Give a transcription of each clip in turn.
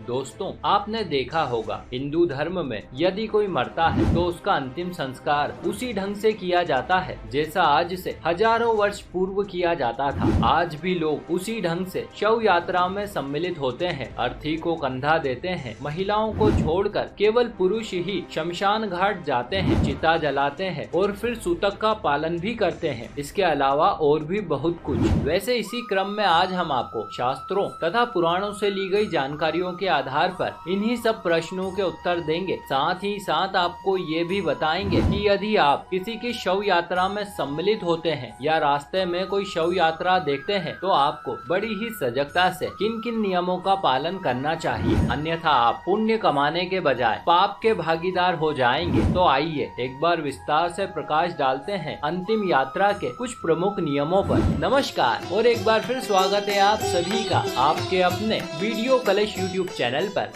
दोस्तों, आपने देखा होगा हिंदू धर्म में यदि कोई मरता है तो उसका अंतिम संस्कार उसी ढंग से किया जाता है जैसा आज से हजारों वर्ष पूर्व किया जाता था। आज भी लोग उसी ढंग से शव यात्रा में सम्मिलित होते हैं, अर्थी को कंधा देते हैं, महिलाओं को छोड़कर केवल पुरुष ही शमशान घाट जाते हैं, चिता जलाते हैं और फिर सूतक का पालन भी करते हैं। इसके अलावा और भी बहुत कुछ। वैसे इसी क्रम में आज हम आपको शास्त्रों तथा पुराणों से ली गई जानकारियों के आधार पर इन्हीं सब प्रश्नों के उत्तर देंगे। साथ ही साथ आपको ये भी बताएंगे कि यदि आप किसी की शव यात्रा में सम्मिलित होते हैं या रास्ते में कोई शव यात्रा देखते हैं तो आपको बड़ी ही सजगता से किन किन नियमों का पालन करना चाहिए, अन्यथा आप पुण्य कमाने के बजाय पाप के भागीदार हो जाएंगे। तो आइए एक बार विस्तार से प्रकाश डालते हैं अंतिम यात्रा के कुछ प्रमुख नियमों पर। नमस्कार और एक बार फिर स्वागत है आप सभी का आपके अपने वीडियो कलेश यूट्यूब चैनल पर।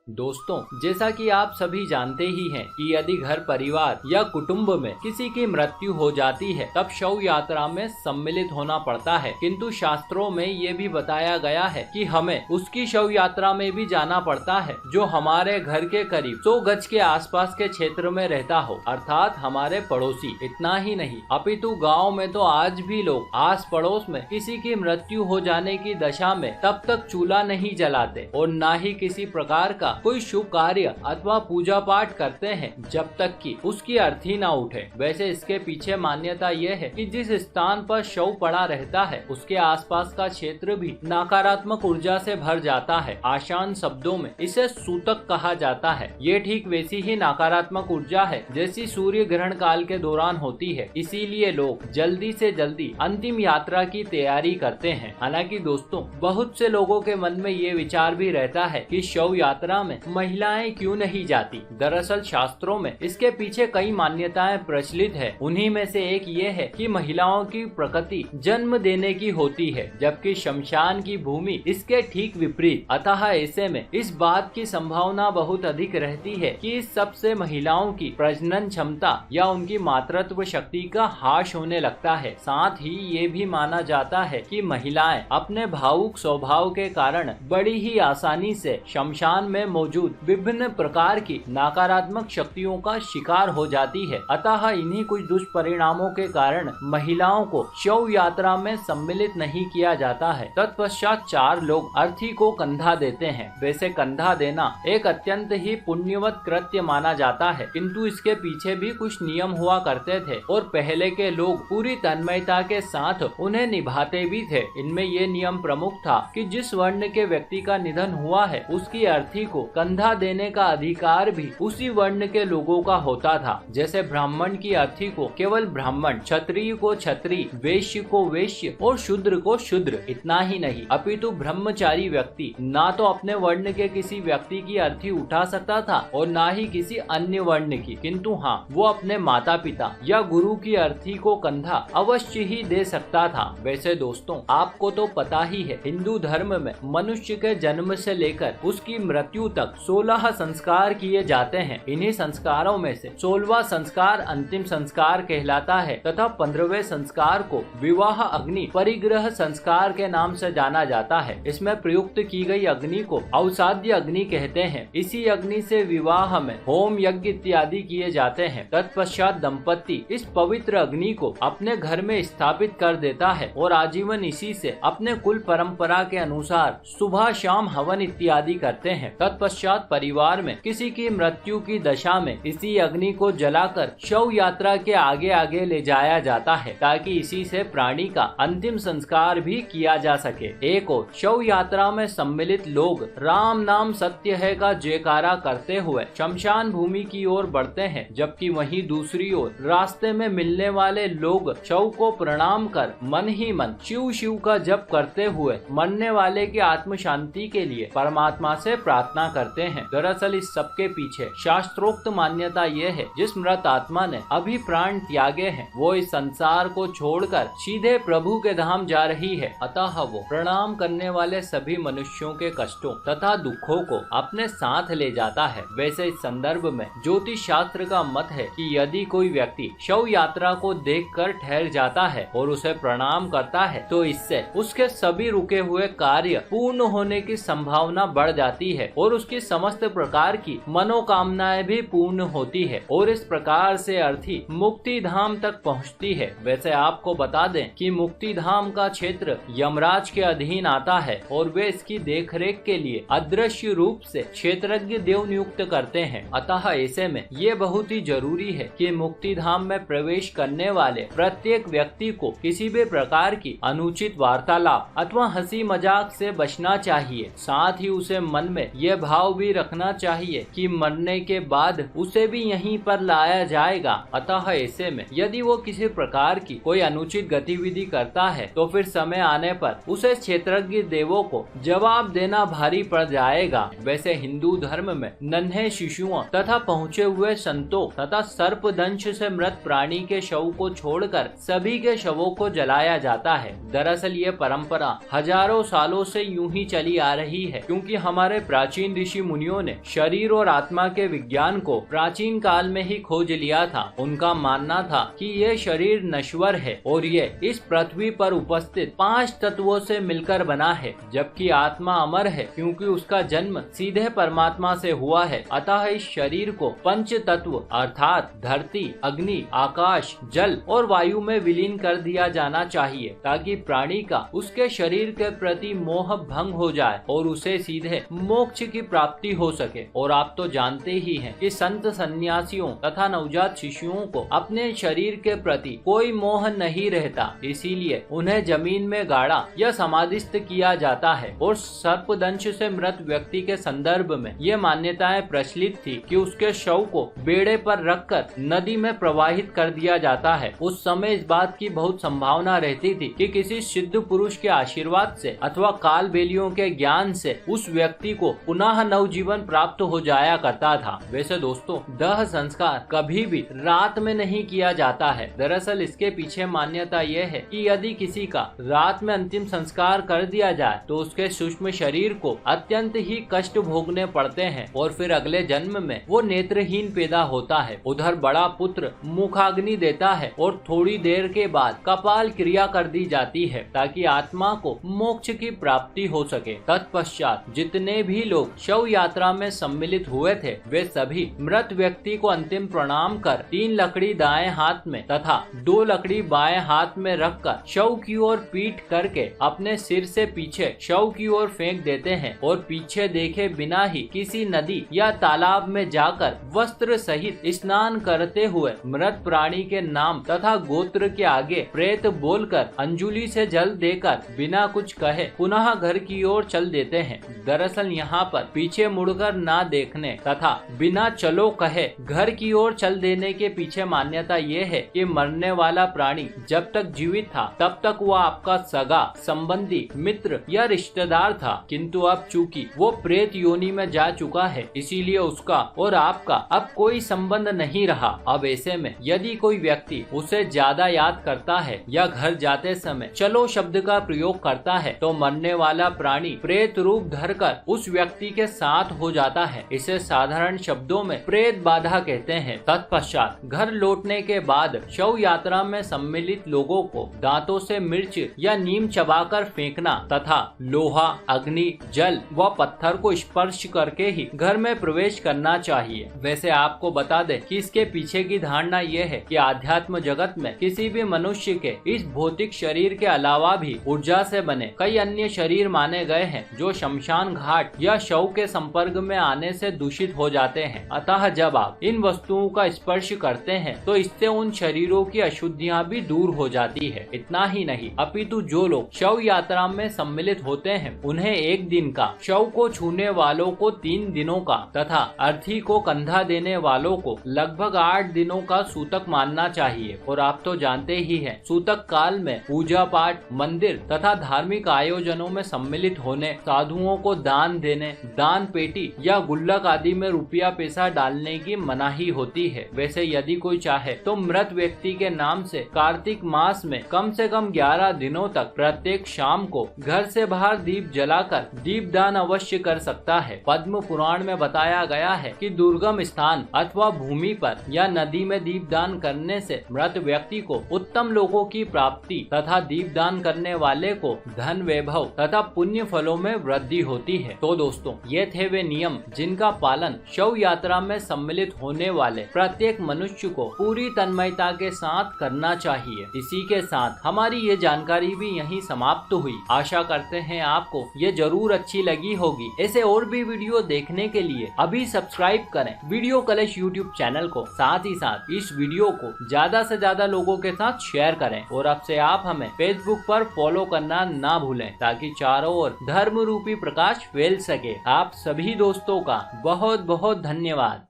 दोस्तों, जैसा कि आप सभी जानते ही हैं कि यदि घर परिवार या कुटुंब में किसी की मृत्यु हो जाती है तब शव यात्रा में सम्मिलित होना पड़ता है, किंतु शास्त्रों में ये भी बताया गया है कि हमें उसकी शव यात्रा में भी जाना पड़ता है जो हमारे घर के करीब 100 गज के आसपास के क्षेत्र में रहता हो, अर्थात हमारे पड़ोसी। इतना ही नहीं अपितु गाँव में तो आज भी लोग आस पड़ोस में किसी की मृत्यु हो जाने की दशा में तब तक चूल्हा नहीं जलाते और न ही किसी प्रकार का कोई शुभ कार्य अथवा पूजा पाठ करते हैं जब तक कि उसकी अर्थी ना उठे। वैसे इसके पीछे मान्यता यह है कि जिस स्थान पर शव पड़ा रहता है उसके आसपास का क्षेत्र भी नकारात्मक ऊर्जा से भर जाता है। आसान शब्दों में इसे सूतक कहा जाता है। ये ठीक वैसी ही नकारात्मक ऊर्जा है जैसी सूर्य ग्रहण काल के दौरान होती है, इसीलिए लोग जल्दी से जल्दी अंतिम यात्रा की तैयारी करते हैं। हालांकि दोस्तों, बहुत से लोगों के मन में ये विचार भी रहता है कि शव यात्रा में महिलाएं क्यों नहीं जाती। दरअसल शास्त्रों में इसके पीछे कई मान्यताएं प्रचलित है। उन्हीं में से एक ये है कि महिलाओं की प्रकृति जन्म देने की होती है जबकि शमशान की भूमि इसके ठीक विपरीत। अतः ऐसे में इस बात की संभावना बहुत अधिक रहती है कि इस सब से महिलाओं की प्रजनन क्षमता या उनकी मातृत्व शक्ति का ह्रास होने लगता है। साथ ही ये भी माना जाता है कि महिलाएं अपने भावुक स्वभाव के कारण बड़ी ही आसानी से शमशान में मौजूद विभिन्न प्रकार की नकारात्मक शक्तियों का शिकार हो जाती है। अतः इन्हीं कुछ दुष्परिणामों के कारण महिलाओं को शव यात्रा में सम्मिलित नहीं किया जाता है। तत्पश्चात 4 लोग अर्थी को कंधा देते हैं। वैसे कंधा देना एक अत्यंत ही पुण्यवत कृत्य माना जाता है, किंतु इसके पीछे भी कुछ नियम हुआ करते थे और पहले के लोग पूरी तन्मयता के साथ उन्हें निभाते भी थे। इनमें ये नियम प्रमुख था कि जिस वर्ण के व्यक्ति का निधन हुआ है उसकी अर्थी को कंधा देने का अधिकार भी उसी वर्ण के लोगों का होता था। जैसे ब्राह्मण की अर्थी को केवल ब्राह्मण, क्षत्रिय को क्षत्रिय, वैश्य को वैश्य और शूद्र को शूद्र। इतना ही नहीं अपितु ब्रह्मचारी व्यक्ति ना तो अपने वर्ण के किसी व्यक्ति की अर्थी उठा सकता था और ना ही किसी अन्य वर्ण की, किंतु हाँ वो अपने माता पिता या गुरु की अर्थी को कंधा अवश्य ही दे सकता था। वैसे दोस्तों, आपको तो पता ही है हिंदू धर्म में मनुष्य के जन्म से लेकर उसकी मृत्यु तक 16 संस्कार किए जाते हैं। इन्हीं संस्कारों में से 16वां संस्कार अंतिम संस्कार कहलाता है तथा 15वें संस्कार को विवाह अग्नि परिग्रह संस्कार के नाम से जाना जाता है। इसमें प्रयुक्त की गई अग्नि को अवसाद्य अग्नि कहते हैं। इसी अग्नि से विवाह में होम यज्ञ इत्यादि किए जाते हैं। तत्पश्चात दंपति इस पवित्र अग्नि को अपने घर में स्थापित कर देता है और आजीवन इसी से अपने कुल परंपरा के अनुसार सुबह शाम हवन इत्यादि करते हैं। तत्पश्चात परिवार में किसी की मृत्यु की दशा में इसी अग्नि को जलाकर शव यात्रा के आगे आगे ले जाया जाता है ताकि इसी से प्राणी का अंतिम संस्कार भी किया जा सके। एक और शव यात्रा में सम्मिलित लोग राम नाम सत्य है का जयकारा करते हुए शमशान भूमि की ओर बढ़ते हैं, जबकि वहीं दूसरी ओर रास्ते में मिलने वाले लोग शव को प्रणाम कर मन ही मन शिव शिव का जप करते हुए मरने वाले की आत्म शांति के लिए परमात्मा से प्रार्थना करते हैं। दरअसल इस सब के पीछे शास्त्रोक्त मान्यता ये है, जिस मृत आत्मा ने अभी प्राण त्यागे हैं वो इस संसार को छोड़कर सीधे प्रभु के धाम जा रही है। अतः वो प्रणाम करने वाले सभी मनुष्यों के कष्टों तथा दुखों को अपने साथ ले जाता है। वैसे इस संदर्भ में ज्योतिष शास्त्र का मत है कि यदि कोई व्यक्ति शव यात्रा को देखकर ठहर जाता है और उसे प्रणाम करता है तो इससे उसके सभी रुके हुए कार्य पूर्ण होने की संभावना बढ़ जाती है और उसकी समस्त प्रकार की मनोकामनाएं भी पूर्ण होती है और इस प्रकार से अर्थी मुक्ति धाम तक पहुंचती है। वैसे आपको बता दें कि मुक्ति धाम का क्षेत्र यमराज के अधीन आता है और वे इसकी देखरेख के लिए अदृश्य रूप से क्षेत्रज्ञ देव नियुक्त करते हैं। अतः ऐसे में ये बहुत ही जरूरी है कि मुक्ति धाम में प्रवेश करने वाले प्रत्येक व्यक्ति को किसी भी प्रकार की अनुचित वार्तालाप अथवा हंसी मजाक से बचना चाहिए। साथ ही उसे मन में यह भाव भी रखना चाहिए कि मरने के बाद उसे भी यहीं पर लाया जाएगा। अतः ऐसे में यदि वो किसी प्रकार की कोई अनुचित गतिविधि करता है तो फिर समय आने पर उसे क्षेत्रज्ञ देवों को जवाब देना भारी पड़ जाएगा। वैसे हिंदू धर्म में नन्हे शिशुओं तथा पहुँचे हुए संतों तथा सर्पदंश से मृत प्राणी के शव को छोड़कर सभी के शवों को जलाया जाता है। दरअसल ये परंपरा हजारों सालों से यूं ही चली आ रही है, क्योंकि हमारे प्राचीन ऋषि मुनियों ने शरीर और आत्मा के विज्ञान को प्राचीन काल में ही खोज लिया था। उनका मानना था कि ये शरीर नश्वर है और ये इस पृथ्वी पर उपस्थित 5 तत्वों से मिलकर बना है, जबकि आत्मा अमर है क्योंकि उसका जन्म सीधे परमात्मा से हुआ है। अतः इस शरीर को पंच तत्व अर्थात धरती, अग्नि, आकाश, जल और वायु में विलीन कर दिया जाना चाहिए ताकि प्राणी का उसके शरीर के प्रति मोह भंग हो जाए और उसे सीधे मोक्ष की प्राप्ति हो सके। और आप तो जानते ही हैं कि संत सन्यासियों तथा नवजात शिशुओं को अपने शरीर के प्रति कोई मोह नहीं रहता, इसीलिए उन्हें जमीन में गाड़ा या समाधिस्थ किया जाता है। और सर्पदंश से मृत व्यक्ति के संदर्भ में ये मान्यताएं प्रचलित थी कि उसके शव को बेड़े पर रखकर नदी में प्रवाहित कर दिया जाता है। उस समय इस बात की बहुत संभावना रहती थी कि किसी सिद्ध पुरुष के आशीर्वाद से अथवा काल बेलियों के ज्ञान से उस व्यक्ति को पुनः नवजीवन प्राप्त हो जाया करता था। वैसे दोस्तों, दाह संस्कार कभी भी रात में नहीं किया जाता है। दरअसल इसके पीछे मान्यता यह है कि यदि किसी का रात में अंतिम संस्कार कर दिया जाए तो उसके सूक्ष्म शरीर को अत्यंत ही कष्ट भोगने पड़ते हैं और फिर अगले जन्म में वो नेत्रहीन पैदा होता है। उधर बड़ा पुत्र मुखाग्नि देता है और थोड़ी देर के बाद कपाल क्रिया कर दी जाती है ताकि आत्मा को मोक्ष की प्राप्ति हो सके। तत्पश्चात जितने भी लोग शव यात्रा में सम्मिलित हुए थे वे सभी मृत व्यक्ति को अंतिम प्रणाम कर 3 लकड़ी दाएं हाथ में तथा 2 लकड़ी बाएं हाथ में रखकर शव की ओर पीठ करके अपने सिर से पीछे शव की ओर फेंक देते हैं और पीछे देखे बिना ही किसी नदी या तालाब में जाकर वस्त्र सहित स्नान करते हुए मृत प्राणी के नाम तथा गोत्र के आगे प्रेत बोलकर अंजुली से जल देकर बिना कुछ कहे पुनः घर की ओर चल देते हैं। दरअसल यहाँ पर पीछे मुड़कर ना देखने तथा बिना चलो कहे घर की ओर चल देने के पीछे मान्यता ये है कि मरने वाला प्राणी जब तक जीवित था तब तक वह आपका सगा, संबंधी, मित्र या रिश्तेदार था, किंतु अब चूंकि वो प्रेत योनि में जा चुका है इसीलिए उसका और आपका अब कोई संबंध नहीं रहा। अब ऐसे में यदि कोई व्यक्ति उसे ज्यादा याद करता है या घर जाते समय चलो शब्द का प्रयोग करता है तो मरने वाला प्राणी प्रेत रूप धरकर उस व्यक्ति के साथ हो जाता है। इसे साधारण शब्दों में प्रेत बाधा कहते हैं। तत्पश्चात घर लौटने के बाद शव यात्रा में सम्मिलित लोगों को दांतों से मिर्च या नीम चबाकर फेंकना तथा लोहा, अग्नि, जल व पत्थर को स्पर्श करके ही घर में प्रवेश करना चाहिए। वैसे आपको बता दें कि इसके पीछे की धारणा यह है कि आध्यात्म जगत में किसी भी मनुष्य के इस भौतिक शरीर के अलावा भी ऊर्जा से बने कई अन्य शरीर माने गए हैं जो शमशान घाट या शव के संपर्क में आने से दूषित हो जाते हैं। अतः जब आप इन वस्तुओं का स्पर्श करते हैं तो इससे उन शरीरों की अशुद्धियां भी दूर हो जाती है। इतना ही नहीं अपितु जो लोग शव यात्रा में सम्मिलित होते हैं उन्हें एक दिन का, शव को छूने वालों को 3 दिनों का तथा अर्थी को कंधा देने वालों को लगभग 8 दिनों का सूतक मानना चाहिए। और आप तो जानते ही हैं सूतक काल में पूजा पाठ, मंदिर तथा धार्मिक आयोजनों में सम्मिलित होने, साधुओं को दान देने, दान पेटी या गुल्लक आदि में रुपया पैसा डालने की मनाही होती है। वैसे यदि कोई चाहे तो मृत व्यक्ति के नाम से कार्तिक मास में कम से कम 11 दिनों तक प्रत्येक शाम को घर से बाहर दीप जलाकर दीप दान अवश्य कर सकता है। पद्म पुराण में बताया गया है कि दुर्गम स्थान अथवा भूमि पर या नदी में दीप दान करने से मृत व्यक्ति को उत्तम लोगों की प्राप्ति तथा दीप दान करने वाले को धन वैभव तथा पुण्य फलों में वृद्धि होती है। तो दोस्तों, ये थे वे नियम जिनका पालन शव यात्रा में सम्मिलित होने वाले प्रत्येक मनुष्य को पूरी तन्मयता के साथ करना चाहिए। इसी के साथ हमारी ये जानकारी भी यहीं समाप्त हुई। आशा करते हैं आपको ये जरूर अच्छी लगी होगी। ऐसे और भी वीडियो देखने के लिए अभी सब्सक्राइब करें वीडियो कलश यूट्यूब चैनल को। साथ ही साथ इस वीडियो को ज्यादा से ज्यादा लोगों के साथ शेयर करें और अब से आप हमें फेसबुक पर फॉलो करना ना भूलें ताकि चारों ओर धर्म रूपी प्रकाश फैल सके। आप सभी दोस्तों का बहुत बहुत धन्यवाद।